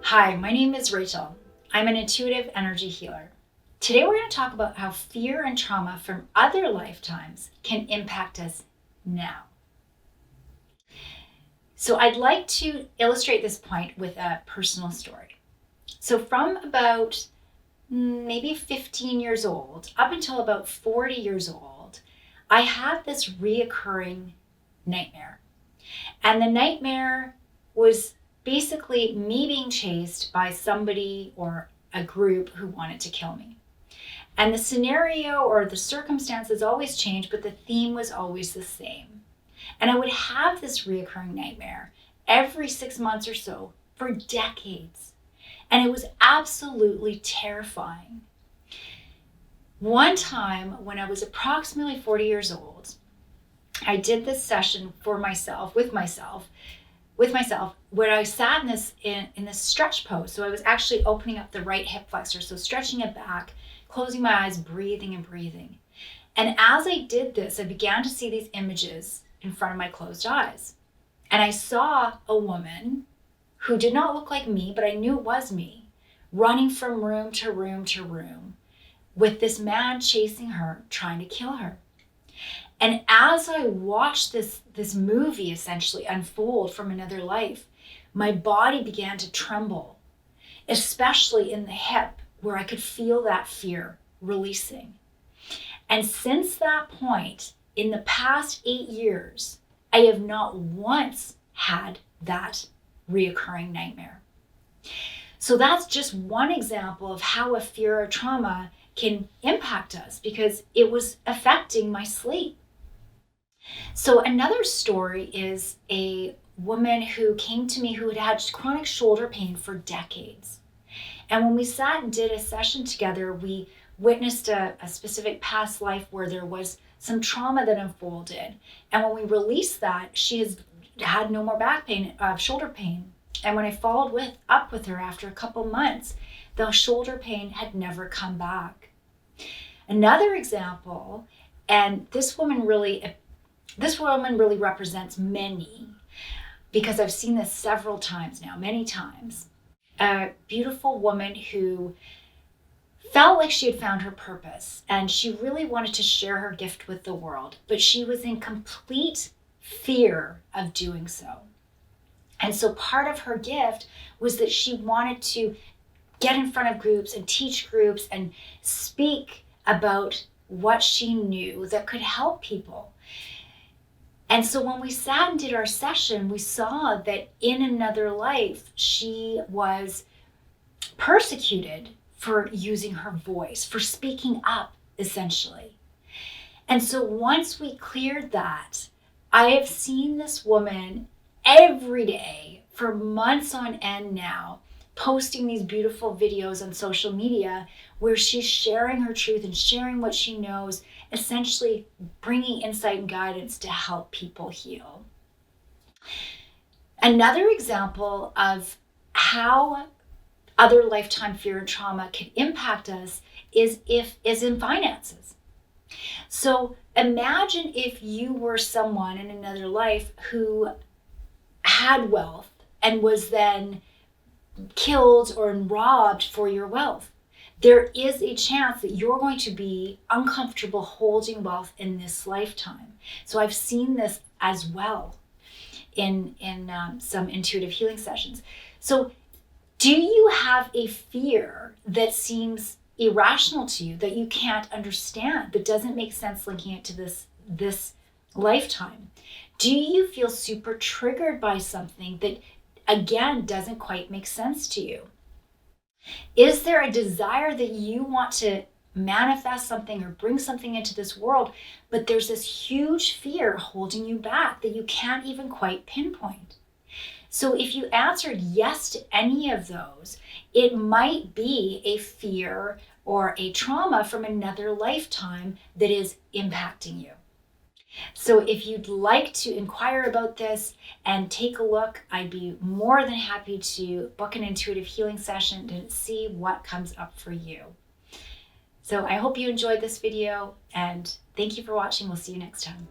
Hi, my name is Rachel. I'm an intuitive energy healer. Today we're going to talk about how fear and trauma from other lifetimes can impact us now. So I'd like to illustrate this point with a personal story. So from about maybe 15 years old up until about 40 years old, I had this reoccurring nightmare. And the nightmare was basically me being chased by somebody or a group who wanted to kill me. And the scenario or the circumstances always changed, but the theme was always the same. And I would have this reoccurring nightmare every 6 months or so for decades. And it was absolutely terrifying. One time when I was approximately 40 years old, I did this session for myself, with myself, where I sat in this stretch pose. So I was actually opening up the right hip flexor, so stretching it back, closing my eyes, breathing and breathing. And as I did this, I began to see these images in front of my closed eyes. And I saw a woman who did not look like me, but I knew it was me, running from room to room to room, with this man chasing her, trying to kill her. And as I watched this movie essentially unfold from another life, my body began to tremble, especially in the hip where I could feel that fear releasing. And since that point, in the past 8 years, I have not once had that reoccurring nightmare. So that's just one example of how a fear or trauma can impact us because it was affecting my sleep. So another story is a woman who came to me who had had chronic shoulder pain for decades. And when we sat and did a session together, we witnessed a specific past life where there was some trauma that unfolded. And when we released that, she has had no more back pain, shoulder pain. And when I followed up with her after a couple months, the shoulder pain had never come back. Another example, and this woman really represents many, because I've seen this several times now, many times. A beautiful woman who felt like she had found her purpose and she really wanted to share her gift with the world, but she was in complete fear of doing so. And so part of her gift was that she wanted to get in front of groups and teach groups and speak about what she knew that could help people. And so when we sat and did our session, we saw that in another life, she was persecuted for using her voice, for speaking up, essentially. And so once we cleared that, I have seen this woman every day for months on end now, posting these beautiful videos on social media where she's sharing her truth and sharing what she knows, essentially bringing insight and guidance to help people heal. Another example of how other lifetime fear and trauma can impact us is in finances. So imagine if you were someone in another life who had wealth and was then killed or robbed for your wealth. There is a chance that you're going to be uncomfortable holding wealth in this lifetime. So I've seen this as well in some intuitive healing sessions. So do you have a fear that seems irrational to you, that you can't understand, that doesn't make sense linking it to this lifetime? Do you feel super triggered by something that, again, doesn't quite make sense to you? Is there a desire that you want to manifest something or bring something into this world, but there's this huge fear holding you back that you can't even quite pinpoint? So if you answered yes to any of those, it might be a fear or a trauma from another lifetime that is impacting you. So if you'd like to inquire about this and take a look, I'd be more than happy to book an intuitive healing session to see what comes up for you. So I hope you enjoyed this video, and thank you for watching. We'll see you next time.